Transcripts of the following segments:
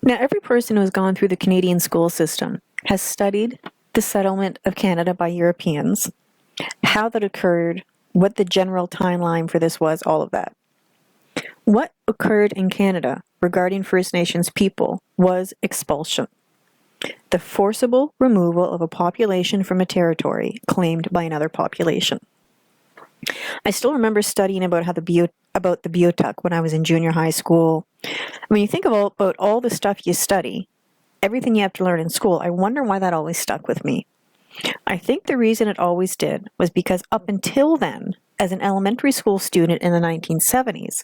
Now, every person who has gone through the Canadian school system has studied the settlement of Canada by Europeans, how that occurred, what the general timeline for this was, all of that. What occurred in Canada regarding First Nations people was expulsion, the forcible removal of a population from a territory claimed by another population. I still remember studying about the Beothuk when I was in junior high school. When you think about all the stuff you study, everything you have to learn in school, I wonder why that always stuck with me. I think the reason it always did was because up until then, as an elementary school student in the 1970s,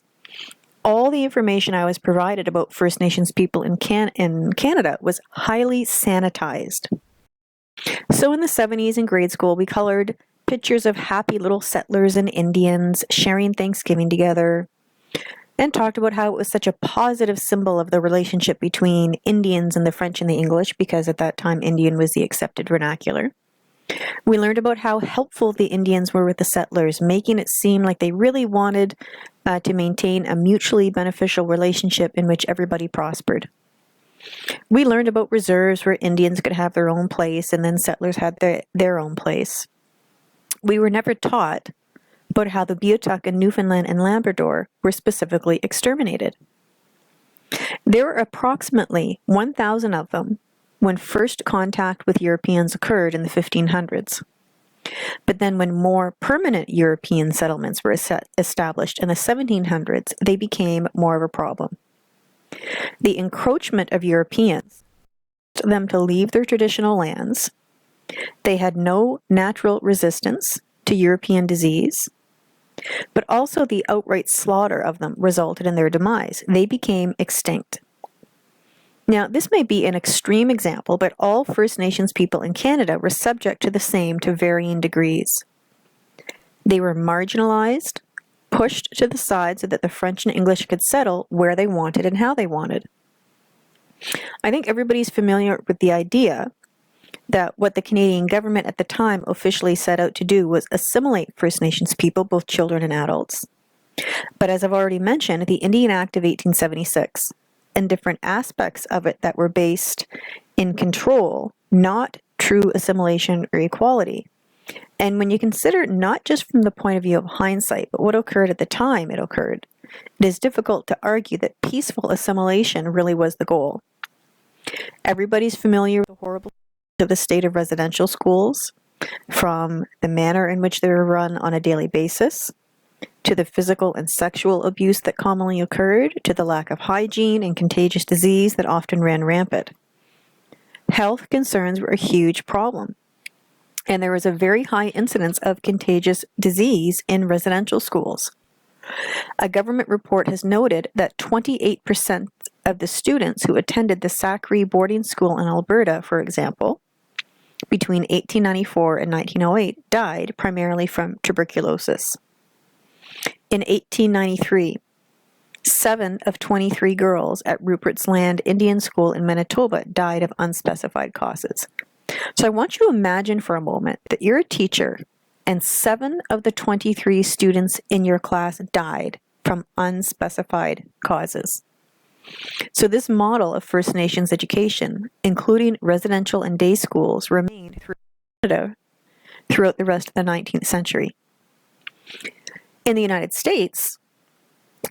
all the information I was provided about First Nations people in Canada was highly sanitized. So in the 70s in grade school, we colored pictures of happy little settlers and Indians sharing Thanksgiving together, and talked about how it was such a positive symbol of the relationship between Indians and the French and the English, because at that time Indian was the accepted vernacular. We learned about how helpful the Indians were with the settlers, making it seem like they really wanted to maintain a mutually beneficial relationship in which everybody prospered. We learned about reserves where Indians could have their own place and then settlers had their own place. We were never taught about how the Beothuk in Newfoundland and Labrador were specifically exterminated. There were approximately 1,000 of them when first contact with Europeans occurred in the 1500s. But then when more permanent European settlements were established in the 1700s, they became more of a problem. The encroachment of Europeans forced them to leave their traditional lands. They had no natural resistance to European disease, but also the outright slaughter of them resulted in their demise. They became extinct. Now, this may be an extreme example, but all First Nations people in Canada were subject to the same to varying degrees. They were marginalized, pushed to the side so that the French and English could settle where they wanted and how they wanted. I think everybody's familiar with the idea that what the Canadian government at the time officially set out to do was assimilate First Nations people, both children and adults. But as I've already mentioned, the Indian Act of 1876 and different aspects of it that were based in control, not true assimilation or equality. And when you consider not just from the point of view of hindsight, but what occurred at the time it occurred, it is difficult to argue that peaceful assimilation really was the goal. Everybody's familiar with the horrible of the state of residential schools, from the manner in which they were run on a daily basis, to the physical and sexual abuse that commonly occurred, to the lack of hygiene and contagious disease that often ran rampant. Health concerns were a huge problem, and there was a very high incidence of contagious disease in residential schools. A government report has noted that 28% of the students who attended the Sacree boarding school in Alberta, for example, between 1894 and 1908, died primarily from tuberculosis. In 1893, 7 of 23 girls at Rupert's Land Indian School in Manitoba died of unspecified causes. So I want you to imagine for a moment that you're a teacher and 7 of the 23 students in your class died from unspecified causes. So this model of First Nations education, including residential and day schools, remained throughout the rest of the 19th century. In the United States,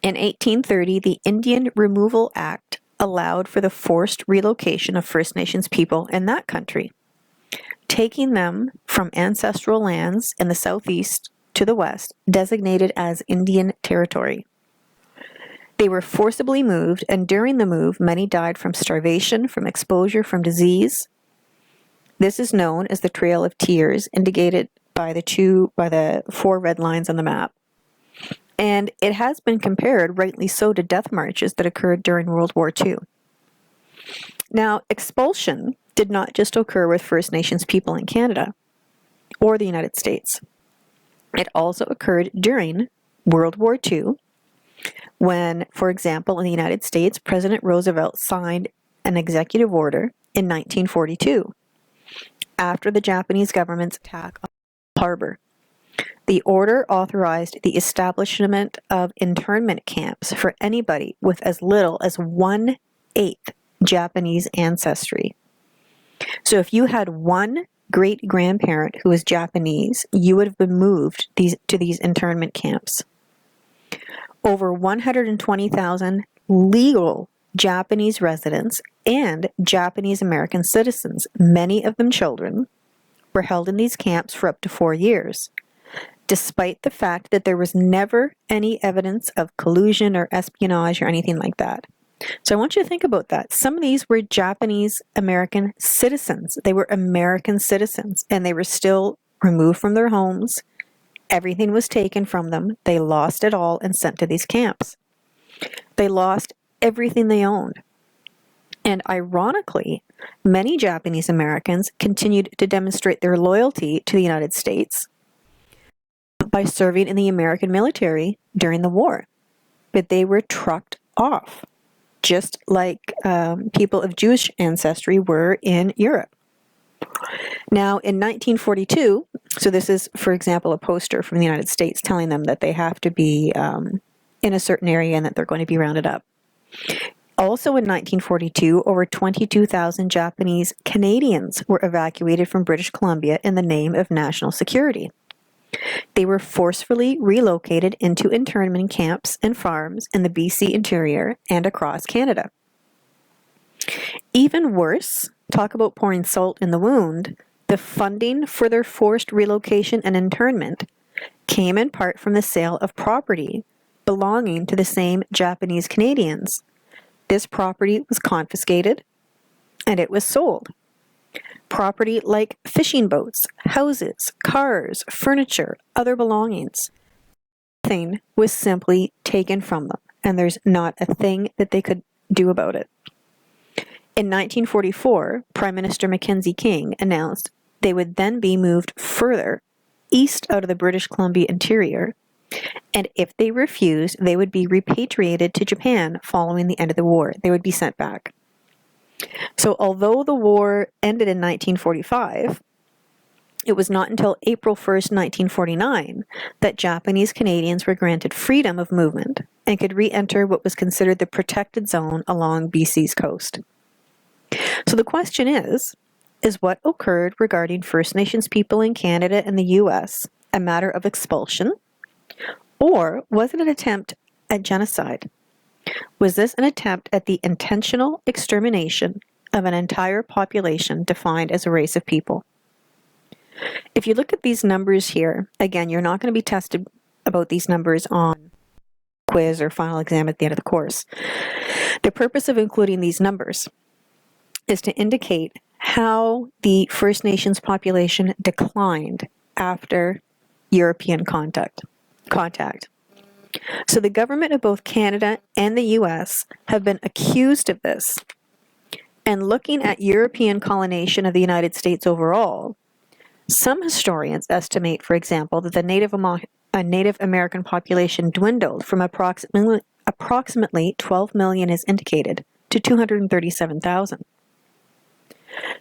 in 1830, the Indian Removal Act allowed for the forced relocation of First Nations people in that country, taking them from ancestral lands in the southeast to the west, designated as Indian Territory. They were forcibly moved, and during the move, many died from starvation, from exposure, from disease. This is known as the Trail of Tears, indicated by the 4 red lines on the map. And it has been compared, rightly so, to death marches that occurred during World War II. Now, expulsion did not just occur with First Nations people in Canada or the United States. It also occurred during World War II, when, for example, in the United States, President Roosevelt signed an executive order in 1942 after the Japanese government's attack on Pearl Harbor. The order authorized the establishment of internment camps for anybody with as little as 1/8 Japanese ancestry. So if you had one great-grandparent who was Japanese, you would have been moved to these internment camps. Over 120,000 legal Japanese residents and Japanese American citizens, many of them children, were held in these camps for up to 4 years, despite the fact that there was never any evidence of collusion or espionage or anything like that. So I want you to think about that. Some of these were Japanese American citizens. They were American citizens, and they were still removed from their homes. Everything was taken from them. They lost it all and sent to these camps. They lost everything they owned. And ironically, many Japanese Americans continued to demonstrate their loyalty to the United States by serving in the American military during the war. But they were trucked off, just like people of Jewish ancestry were in Europe. Now, in 1942, so this is, for example, a poster from the United States telling them that they have to be in a certain area and that they're going to be rounded up. Also in 1942, over 22,000 Japanese Canadians were evacuated from British Columbia in the name of national security. They were forcefully relocated into internment camps and farms in the BC interior and across Canada. Even worse, talk about pouring salt in the wound, the funding for their forced relocation and internment came in part from the sale of property belonging to the same Japanese Canadians. This property was confiscated and it was sold. Property like fishing boats, houses, cars, furniture, other belongings. Everything was simply taken from them, and there's not a thing that they could do about it. In 1944, Prime Minister Mackenzie King announced they would then be moved further east out of the British Columbia interior, and if they refused, they would be repatriated to Japan following the end of the war. They would be sent back. So although the war ended in 1945, it was not until April 1st, 1949, that Japanese Canadians were granted freedom of movement and could re-enter what was considered the protected zone along BC's coast. So the question is what occurred regarding First Nations people in Canada and the U.S. a matter of expulsion, or was it an attempt at genocide? Was this an attempt at the intentional extermination of an entire population defined as a race of people? If you look at these numbers here, again, you're not going to be tested about these numbers on quiz or final exam at the end of the course. The purpose of including these numbers is to indicate how the First Nations population declined after European contact. So the government of both Canada and the U.S. have been accused of this. And looking at European colonization of the United States overall, some historians estimate, for example, that the Native American population dwindled from approximately 12 million as indicated to 237,000.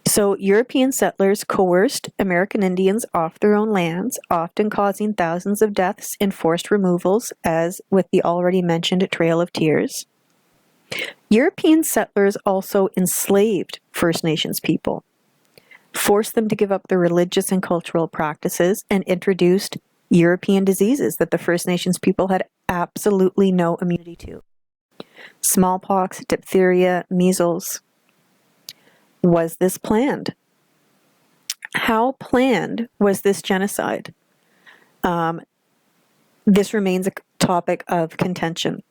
So European settlers coerced American Indians off their own lands, often causing thousands of deaths in forced removals, as with the already mentioned Trail of Tears. European settlers also enslaved First Nations people, forced them to give up their religious and cultural practices, and introduced European diseases that the First Nations people had absolutely no immunity to. Smallpox, diphtheria, measles. Was this planned? How planned was this genocide? This remains a topic of contention.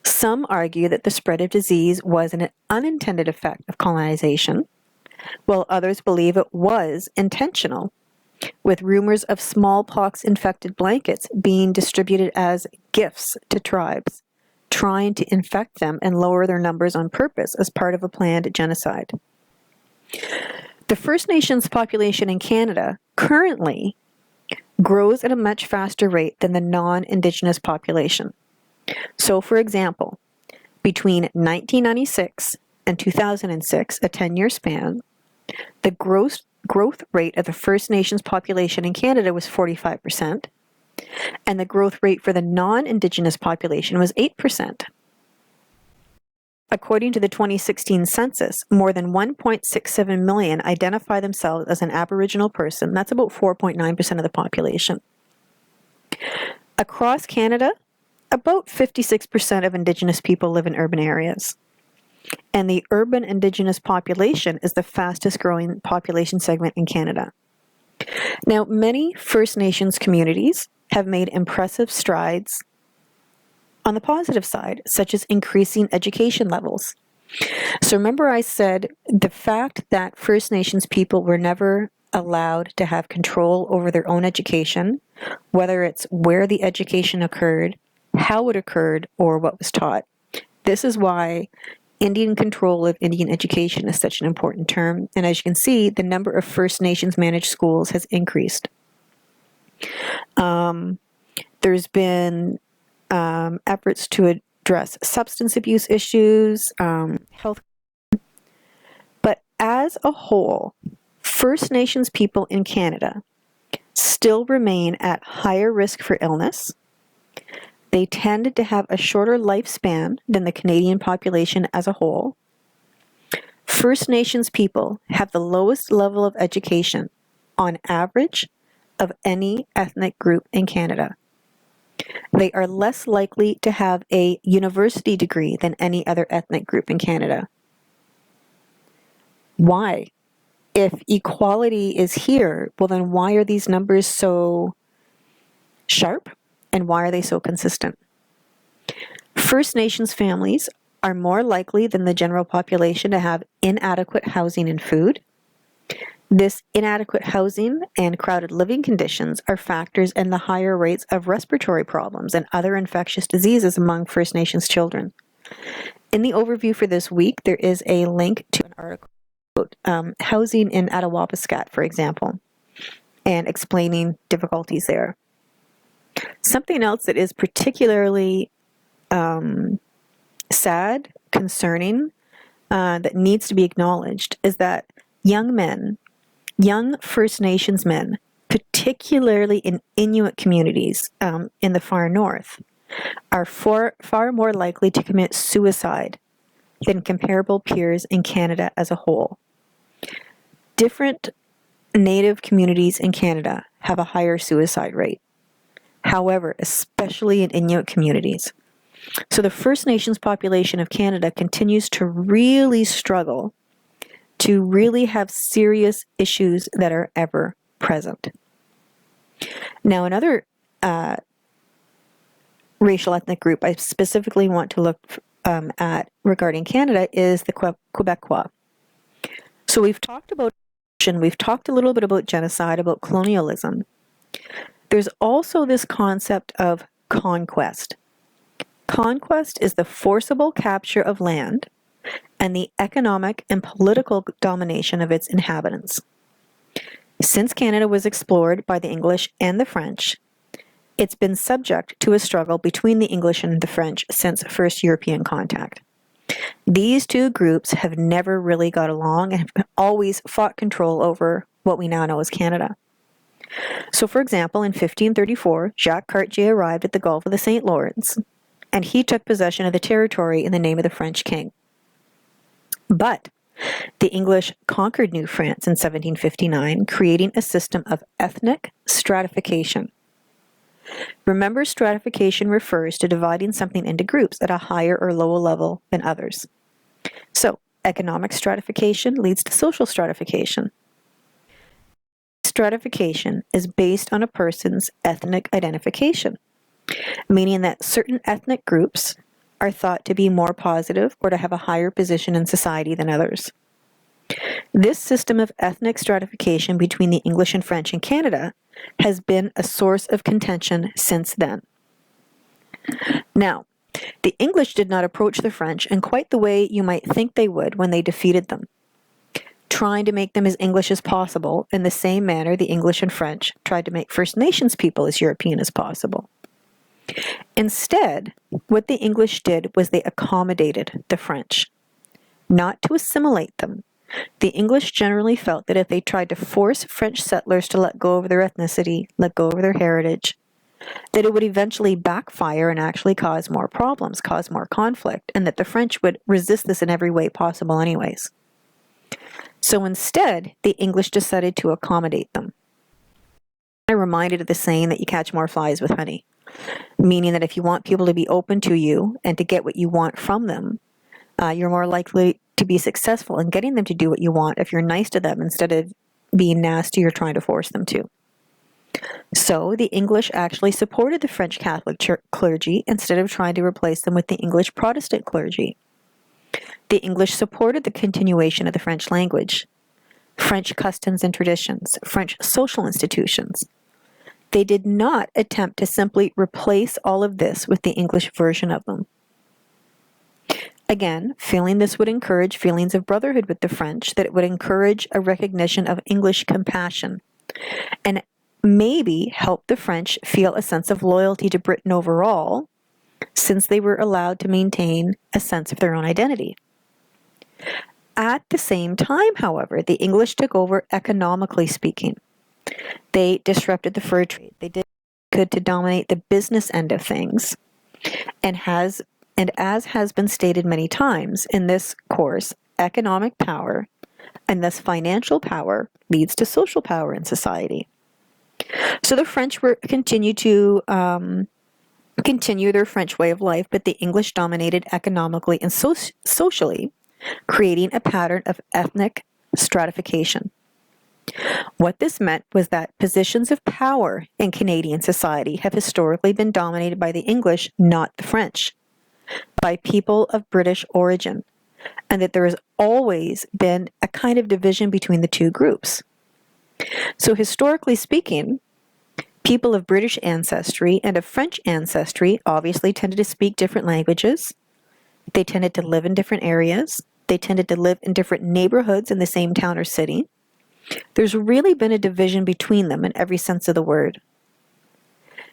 Some argue that the spread of disease was an unintended effect of colonization, while others believe it was intentional, with rumors of smallpox-infected blankets being distributed as gifts to tribes, trying to infect them and lower their numbers on purpose as part of a planned genocide. The First Nations population in Canada currently grows at a much faster rate than the non-Indigenous population. So, for example, between 1996 and 2006, a 10-year span, the growth rate of the First Nations population in Canada was 45%, and the growth rate for the non-Indigenous population was 8%. According to the 2016 census, more than 1.67 million identify themselves as an Aboriginal person. That's about 4.9% of the population. Across Canada, about 56% of Indigenous people live in urban areas. And the urban Indigenous population is the fastest growing population segment in Canada. Now, many First Nations communities have made impressive strides on the positive side, such as increasing education levels. So remember I said the fact that First Nations people were never allowed to have control over their own education, whether it's where the education occurred, how it occurred, or what was taught. This is why Indian control of Indian education is such an important term. And as you can see, the number of First Nations managed schools has increased. There's been efforts to address substance abuse issues, health. But as a whole, First Nations people in Canada still remain at higher risk for illness. They tended to have a shorter lifespan than the Canadian population as a whole. First Nations people have the lowest level of education on average of any ethnic group in Canada. They are less likely to have a university degree than any other ethnic group in Canada. Why? If equality is here, well then why are these numbers so sharp and why are they so consistent? First Nations families are more likely than the general population to have inadequate housing and food. This inadequate housing and crowded living conditions are factors in the higher rates of respiratory problems and other infectious diseases among First Nations children. In the overview for this week, there is a link to an article about housing in Attawapiskat, for example, and explaining difficulties there. Something else that is particularly sad, concerning, that needs to be acknowledged is that young First Nations men, particularly in Inuit communities in the far north, are far more likely to commit suicide than comparable peers in Canada as a whole. Different Native communities in Canada have a higher suicide rate. However, especially in Inuit communities. So the First Nations population of Canada continues to really struggle to really have serious issues that are ever present. Now, another racial ethnic group I specifically want to look at regarding Canada is the Quebecois. So we've talked a little bit about genocide, about colonialism. There's also this concept of conquest. Conquest is the forcible capture of land and the economic and political domination of its inhabitants. Since Canada was explored by the English and the French, it's been subject to a struggle between the English and the French since first European contact. These two groups have never really got along and have always fought control over what we now know as Canada. So, for example, in 1534, Jacques Cartier arrived at the Gulf of the St. Lawrence, and he took possession of the territory in the name of the French king. But the English conquered New France in 1759, creating a system of ethnic stratification. Remember, stratification refers to dividing something into groups at a higher or lower level than others. So, economic stratification leads to social stratification. Stratification is based on a person's ethnic identification, meaning that certain ethnic groups are thought to be more positive or to have a higher position in society than others. This system of ethnic stratification between the English and French in Canada has been a source of contention since then. Now, the English did not approach the French in quite the way you might think they would when they defeated them, trying to make them as English as possible in the same manner the English and French tried to make First Nations people as European as possible. Instead, what the English did was they accommodated the French, not to assimilate them. The English generally felt that if they tried to force French settlers to let go of their ethnicity, let go of their heritage, that it would eventually backfire and actually cause more problems, cause more conflict, and that the French would resist this in every way possible anyways. So instead, the English decided to accommodate them. I'm reminded of the saying that you catch more flies with honey, meaning that if you want people to be open to you and to get what you want from them, you're more likely to be successful in getting them to do what you want if you're nice to them instead of being nasty or trying to force them to. So the English actually supported the French Catholic clergy instead of trying to replace them with the English Protestant clergy. The English supported the continuation of the French language, French customs and traditions, French social institutions. They did not attempt to simply replace all of this with the English version of them. Again, feeling this would encourage feelings of brotherhood with the French, that it would encourage a recognition of English compassion, and maybe help the French feel a sense of loyalty to Britain overall, since they were allowed to maintain a sense of their own identity. At the same time, however, the English took over economically speaking. They disrupted the fur trade. They did what they could to dominate the business end of things. And as has been stated many times in this course, economic power, and thus financial power, leads to social power in society. So the French continue their French way of life, but the English dominated economically and socially, creating a pattern of ethnic stratification. What this meant was that positions of power in Canadian society have historically been dominated by the English, not the French, by people of British origin, and that there has always been a kind of division between the two groups. So historically speaking, people of British ancestry and of French ancestry obviously tended to speak different languages. They tended to live in different areas. They tended to live in different neighborhoods in the same town or city. There's really been a division between them in every sense of the word.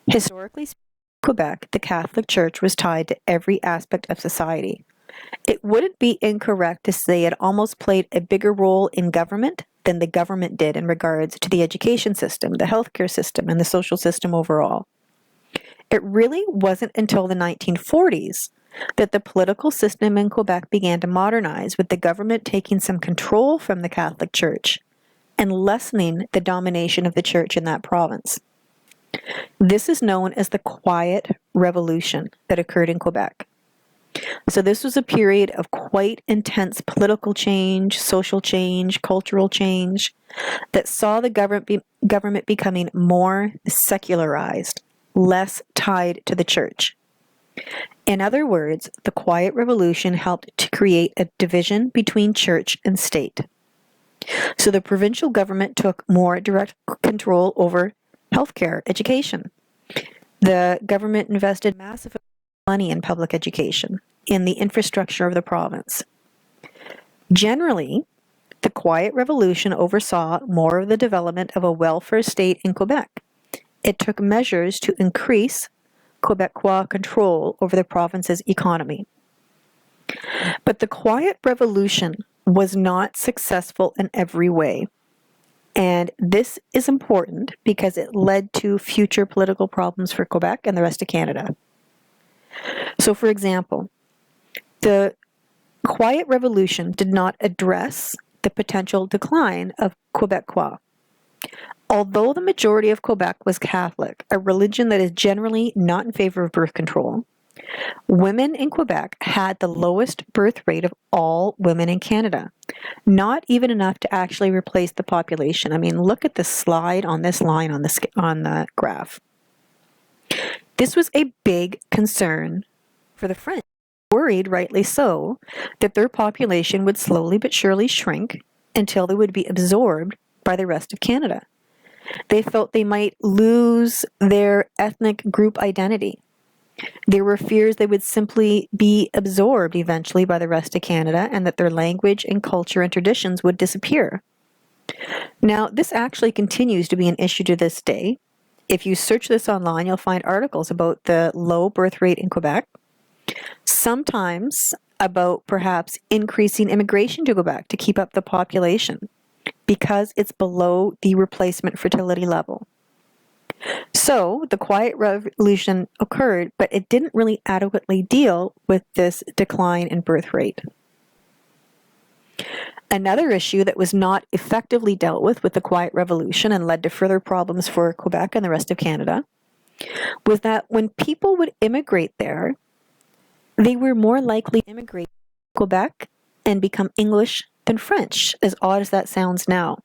Historically speaking, in Quebec, the Catholic Church was tied to every aspect of society. It wouldn't be incorrect to say it almost played a bigger role in government than the government did in regards to the education system, the healthcare system, and the social system overall. It really wasn't until the 1940s that the political system in Quebec began to modernize, with the government taking some control from the Catholic Church and lessening the domination of the church in that province. This is known as the Quiet Revolution that occurred in Quebec. So this was a period of quite intense political change, social change, cultural change that saw the government becoming more secularized, less tied to the church. In other words, the Quiet Revolution helped to create a division between church and state. So the provincial government took more direct control over healthcare, education. The government invested massive money in public education, in the infrastructure of the province. Generally, the Quiet Revolution oversaw more of the development of a welfare state in Quebec. It took measures to increase Quebecois control over the province's economy. But the Quiet Revolution was not successful in every way. And this is important because it led to future political problems for Quebec and the rest of Canada. So, for example, the Quiet Revolution did not address the potential decline of Quebecois. Although the majority of Quebec was Catholic, a religion that is generally not in favor of birth control, women in Quebec had the lowest birth rate of all women in Canada. Not even enough to actually replace the population. I mean, look at the slide on this line on the graph. This was a big concern for the French, worried, rightly so, that their population would slowly but surely shrink until they would be absorbed by the rest of Canada. They felt they might lose their ethnic group identity. There were fears they would simply be absorbed eventually by the rest of Canada and that their language and culture and traditions would disappear. Now, this actually continues to be an issue to this day. If you search this online, you'll find articles about the low birth rate in Quebec, sometimes about perhaps increasing immigration to Quebec to keep up the population because it's below the replacement fertility level. So the Quiet Revolution occurred, but it didn't really adequately deal with this decline in birth rate. Another issue that was not effectively dealt with the Quiet Revolution and led to further problems for Quebec and the rest of Canada was that when people would immigrate there, they were more likely to immigrate to Quebec and become English than French, as odd as that sounds now.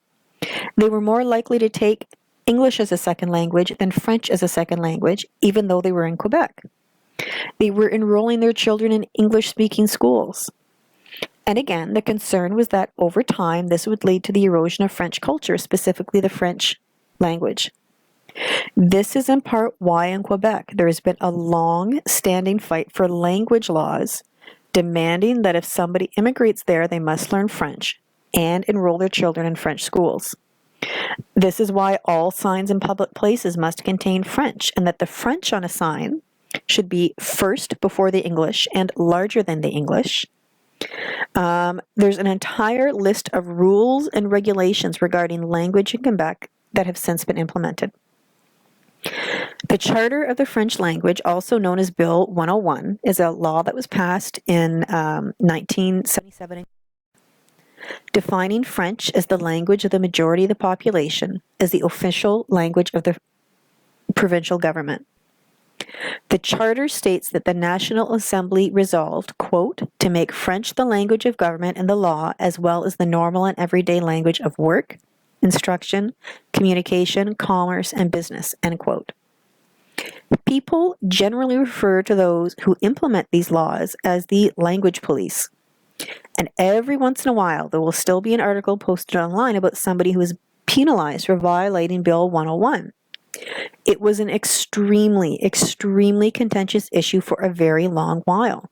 They were more likely to take English as a second language than French as a second language, even though they were in Quebec. They were enrolling their children in English-speaking schools. And again, the concern was that over time, this would lead to the erosion of French culture, specifically the French language. This is in part why in Quebec there has been a long-standing fight for language laws demanding that if somebody immigrates there, they must learn French and enroll their children in French schools. This is why all signs in public places must contain French, and that the French on a sign should be first before the English and larger than the English. There's an entire list of rules and regulations regarding language in Quebec that have since been implemented. The Charter of the French Language, also known as Bill 101, is a law that was passed in 1977, defining French as the language of the majority of the population as the official language of the provincial government. The Charter states that the National Assembly resolved, quote, to make French the language of government and the law, as well as the normal and everyday language of work, instruction, communication, commerce, and business, end quote. People generally refer to those who implement these laws as the language police. And every once in a while, there will still be an article posted online about somebody who is penalized for violating Bill 101. It was an extremely, extremely contentious issue for a very long while.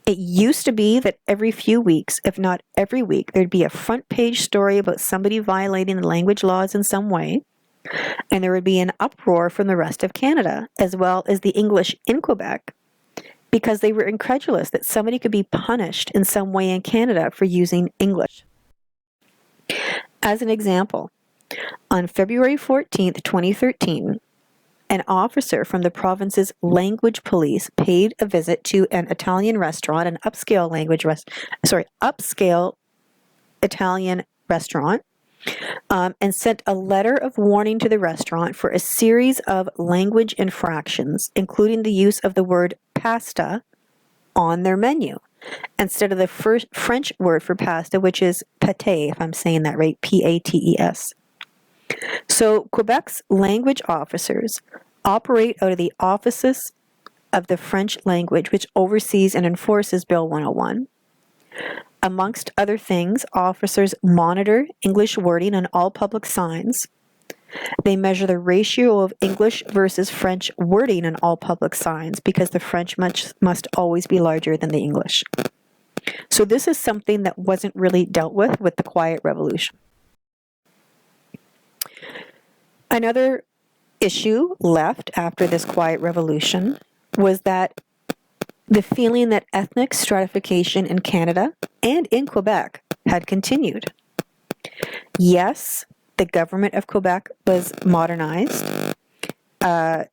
It used to be that every few weeks, if not every week, there'd be a front page story about somebody violating the language laws in some way, and there would be an uproar from the rest of Canada, as well as the English in Quebec, because they were incredulous that somebody could be punished in some way in Canada for using English. As an example, on February 14th, 2013, an officer from the province's language police paid a visit to an Italian restaurant, an upscale Italian restaurant, and sent a letter of warning to the restaurant for a series of language infractions, including the use of the word pasta on their menu, instead of the first French word for pasta, which is pâté, if I'm saying that right, P-A-T-E-S. So Quebec's language officers operate out of the Office of the French Language, which oversees and enforces Bill 101. Amongst other things, officers monitor English wording on all public signs. They measure the ratio of English versus French wording on all public signs, because the French must always be larger than the English. So this is something that wasn't really dealt with the Quiet Revolution. Another issue left after this Quiet Revolution was that the feeling that ethnic stratification in Canada and in Quebec had continued. Yes, the government of Quebec was modernized. A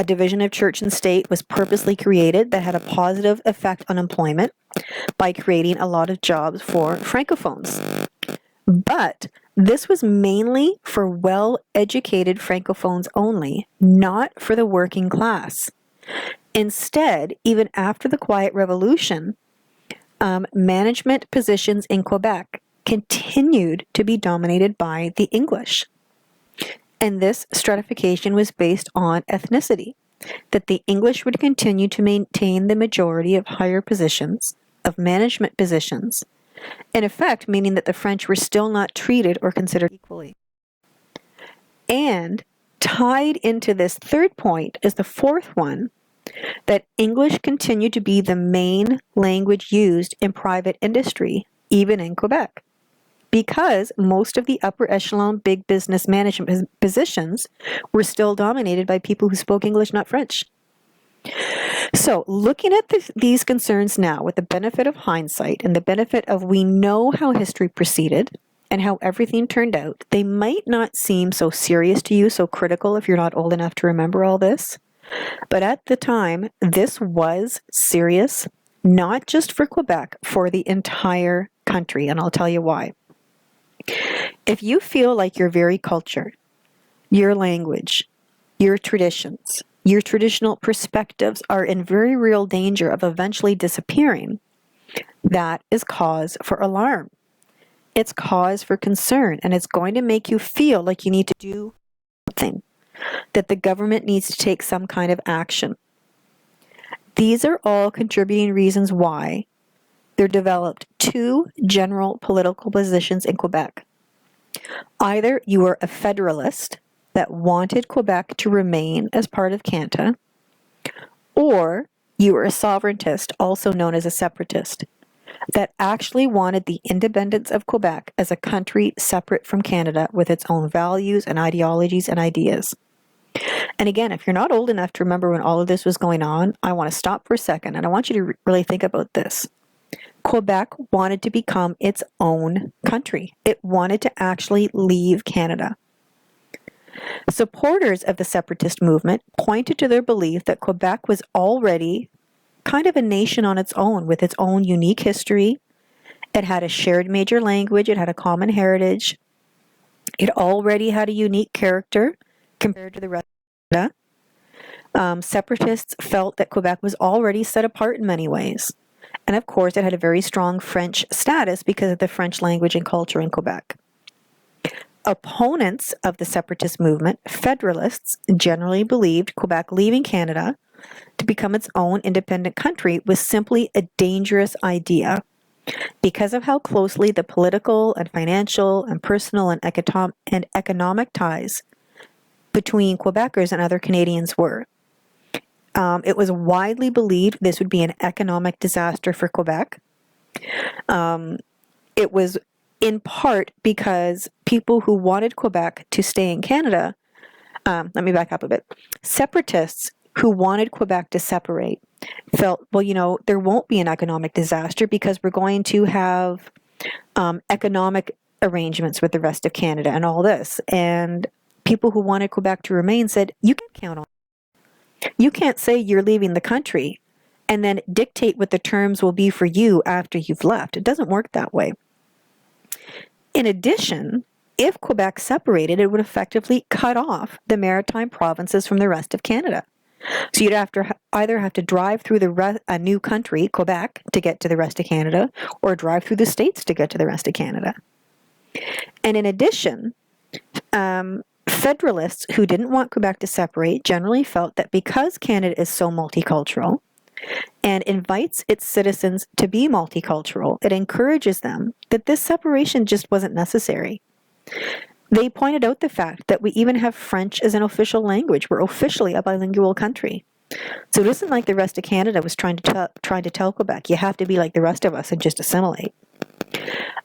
division of church and state was purposely created that had a positive effect on employment by creating a lot of jobs for francophones. But this was mainly for well-educated francophones only, not for the working class. Instead, even after the Quiet Revolution, management positions in Quebec continued to be dominated by the English. And this stratification was based on ethnicity, that the English would continue to maintain the majority of higher positions, of management positions, in effect meaning that the French were still not treated or considered equally. And tied into this third point is the fourth one, that English continued to be the main language used in private industry, even in Quebec, because most of the upper echelon big business management positions were still dominated by people who spoke English, not French. So looking at these concerns now with the benefit of hindsight and the benefit of we know how history proceeded, and how everything turned out, they might not seem so serious to you, so critical if you're not old enough to remember all this. But at the time, this was serious, not just for Quebec, for the entire country, and I'll tell you why. If you feel like your very culture, your language, your traditions, your traditional perspectives are in very real danger of eventually disappearing, that is cause for alarm. It's cause for concern, and it's going to make you feel like you need to do something, that the government needs to take some kind of action. These are all contributing reasons why there developed two general political positions in Quebec. Either you were a federalist that wanted Quebec to remain as part of Canada, or you were a sovereigntist, also known as a separatist, that actually wanted the independence of Quebec as a country separate from Canada with its own values and ideologies and ideas. And again, if you're not old enough to remember when all of this was going on, I want to stop for a second and I want you to really think about this. Quebec wanted to become its own country. It wanted to actually leave Canada. Supporters of the separatist movement pointed to their belief that Quebec was already kind of a nation on its own with its own unique history. It had a shared major language. It had a common heritage. It already had a unique character compared to the rest of Canada. Separatists felt that Quebec was already set apart in many ways. And of course, it had a very strong French status because of the French language and culture in Quebec. Opponents of the separatist movement, federalists, generally believed Quebec leaving Canada to become its own independent country was simply a dangerous idea because of how closely the political and financial and personal and economic ties between Quebecers and other Canadians were. It was widely believed this would be an economic disaster for Quebec. It was in part because people who wanted Quebec to stay in Canada, let me back up a bit. Separatists who wanted Quebec to separate felt, well, you know, there won't be an economic disaster because we're going to have economic arrangements with the rest of Canada and all this. And people who wanted Quebec to remain said, you can count on it. You can't say you're leaving the country and then dictate what the terms will be for you after you've left. It doesn't work that way. In addition, if Quebec separated, it would effectively cut off the maritime provinces from the rest of Canada. So you'd either have to drive through a new country, Quebec, to get to the rest of Canada, or drive through the states to get to the rest of Canada. And in addition, Federalists who didn't want Quebec to separate generally felt that because Canada is so multicultural and invites its citizens to be multicultural, it encourages them that this separation just wasn't necessary. They pointed out the fact that we even have French as an official language. We're officially a bilingual country. So it isn't like the rest of Canada was trying to tell Quebec, you have to be like the rest of us and just assimilate.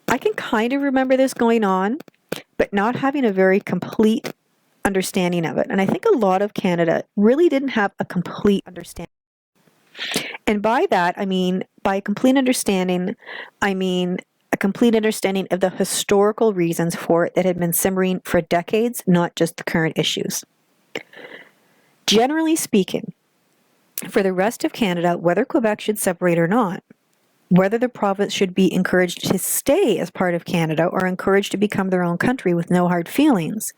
I can kind of remember this going on, but not having a very complete understanding of it. And I think a lot of Canada really didn't have a complete understanding. And by that, I mean, by complete understanding, I mean a complete understanding of the historical reasons for it that had been simmering for decades, not just the current issues. Generally speaking, for the rest of Canada, whether Quebec should separate or not, whether the province should be encouraged to stay as part of Canada or encouraged to become their own country with no hard feelings,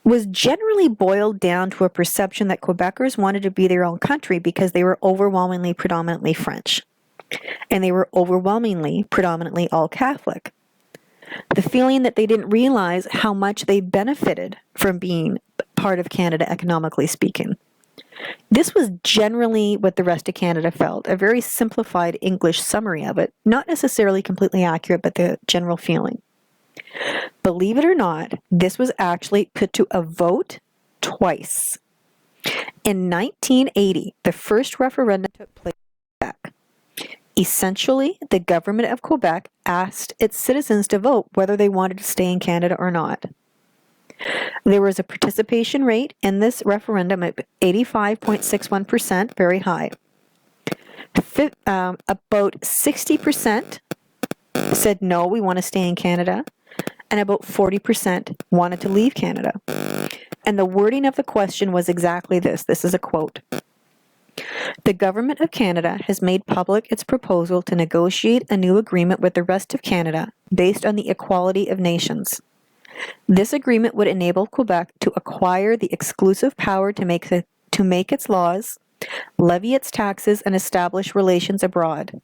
was generally boiled down to a perception that Quebecers wanted to be their own country because they were overwhelmingly predominantly French, and they were overwhelmingly predominantly all Catholic. The feeling that they didn't realize how much they benefited from being part of Canada economically speaking. This was generally what the rest of Canada felt, a very simplified English summary of it, not necessarily completely accurate, but the general feeling. Believe it or not, this was actually put to a vote twice. In 1980, the first referendum took place in Quebec. Essentially, the government of Quebec asked its citizens to vote whether they wanted to stay in Canada or not. There was a participation rate in this referendum of 85.61%, very high. About 60% said no, we want to stay in Canada. and about 40% wanted to leave Canada. And the wording of the question was exactly this. This is a quote. The Government of Canada has made public its proposal to negotiate a new agreement with the rest of Canada based on the equality of nations. This agreement would enable Quebec to acquire the exclusive power to make its laws, levy its taxes, and establish relations abroad.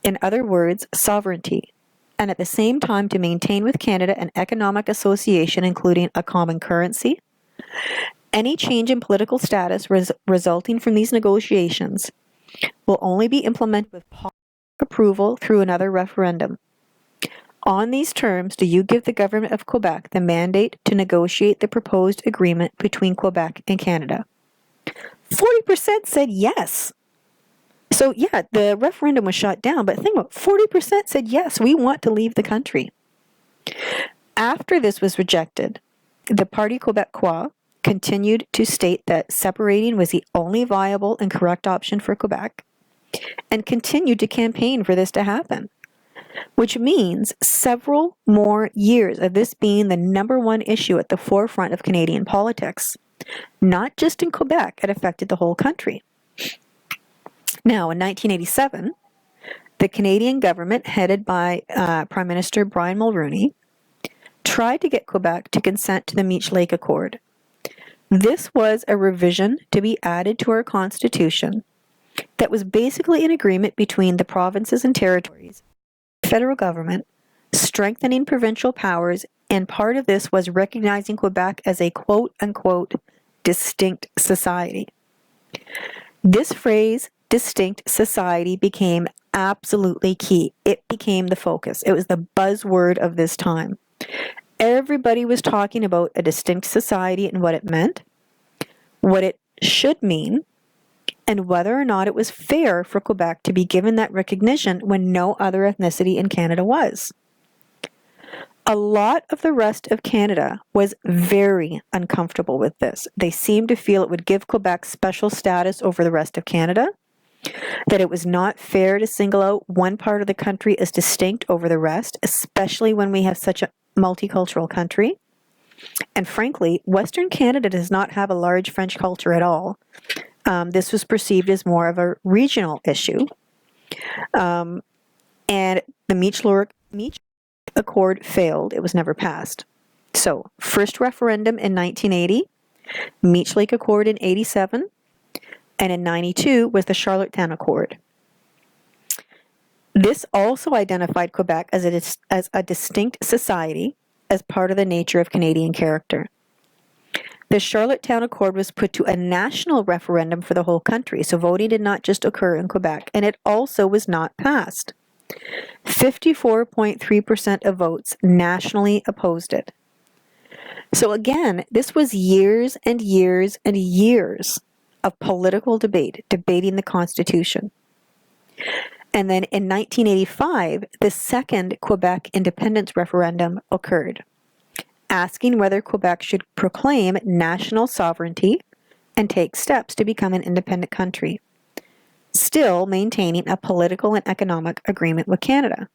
In other words, sovereignty, and at the same time to maintain with Canada an economic association including a common currency. Any change in political status resulting from these negotiations will only be implemented with public approval through another referendum. On these terms, do you give the Government of Quebec the mandate to negotiate the proposed agreement between Quebec and Canada? 40% said yes. So yeah, the referendum was shut down, but think about it, 40% said yes, we want to leave the country. After this was rejected, the Parti Québécois continued to state that separating was the only viable and correct option for Quebec, and continued to campaign for this to happen, which means several more years of this being the number one issue at the forefront of Canadian politics. Not just in Quebec, it affected the whole country. Now, in 1987, the Canadian government, headed by Prime Minister Brian Mulroney, tried to get Quebec to consent to the Meech Lake Accord. This was a revision to be added to our Constitution that was basically an agreement between the provinces and territories, the federal government, strengthening provincial powers, and part of this was recognizing Quebec as a quote-unquote distinct society. This phrase, distinct society, became absolutely key. It became the focus. It was the buzzword of this time. Everybody was talking about a distinct society and what it meant, what it should mean, and whether or not it was fair for Quebec to be given that recognition when no other ethnicity in Canada was. A lot of the rest of Canada was very uncomfortable with this. They seemed to feel it would give Quebec special status over the rest of Canada, that it was not fair to single out one part of the country as distinct over the rest, especially when we have such a multicultural country. And frankly, Western Canada does not have a large French culture at all. This was perceived as more of a regional issue. And the Meech Accord failed. It was never passed. So, first referendum in 1980, Meech Lake Accord in 87, and in 92 was the Charlottetown Accord. This also identified Quebec as a distinct society as part of the nature of Canadian character. The Charlottetown Accord was put to a national referendum for the whole country, so voting did not just occur in Quebec, and it also was not passed. 54.3% of votes nationally opposed it. So again, this was years and years and years of political debate, debating the Constitution. And then in 1985, the second Quebec independence referendum occurred, asking whether Quebec should proclaim national sovereignty and take steps to become an independent country, still maintaining a political and economic agreement with Canada.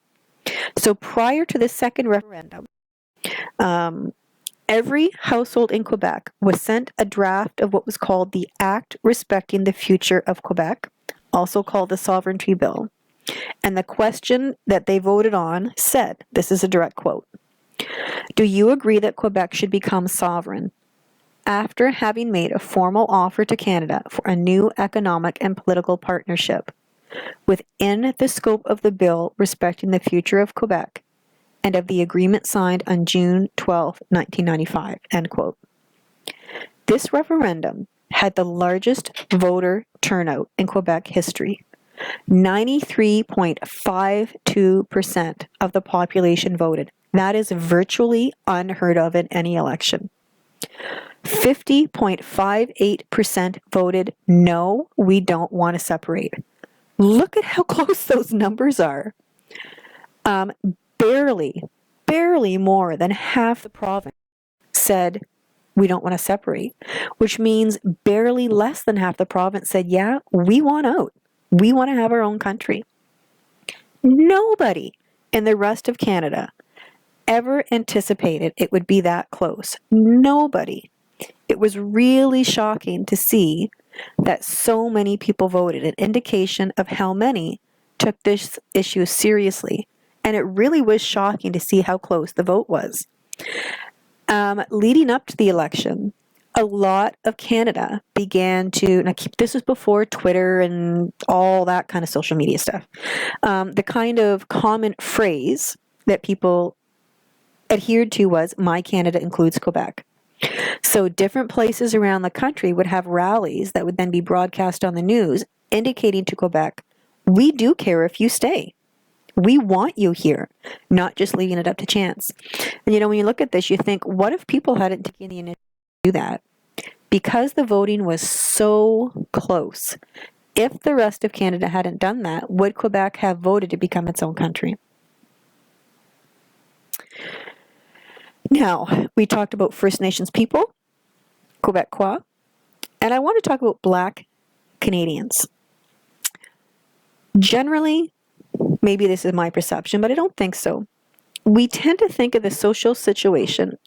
So prior to the second referendum, every household in Quebec was sent a draft of what was called the Act Respecting the Future of Quebec, also called the Sovereignty Bill. And the question that they voted on said, this is a direct quote, "Do you agree that Quebec should become sovereign after having made a formal offer to Canada for a new economic and political partnership within the scope of the bill respecting the future of Quebec and of the agreement signed on June 12, 1995, end quote. This referendum had the largest voter turnout in Quebec history. 93.52% of the population voted. That is virtually unheard of in any election. 50.58% voted no, we don't want to separate. Look at how close those numbers are. Barely more than half the province said we don't want to separate, which means barely less than half the province said, yeah, we want out. We want to have our own country. Nobody in the rest of Canada ever anticipated it would be that close. Nobody. It was really shocking to see that so many people voted, an indication of how many took this issue seriously. And it really was shocking to see how close the vote was. Leading up to the election, a lot of Canada began to, now this was before Twitter and all that kind of social media stuff, the kind of common phrase that people adhered to was, "My Canada includes Quebec." So different places around the country would have rallies that would then be broadcast on the news, indicating to Quebec, we do care if you stay. We want you here, not just leaving it up to chance. And when you look at this, you think, what if people hadn't taken the initiative to do that? Because the voting was so close, if the rest of Canada hadn't done that, would Quebec have voted to become its own country? Now, we talked about First Nations people, Quebecois, and I want to talk about Black Canadians. Generally, maybe this is my perception, but I don't think so. We tend to think of the social situation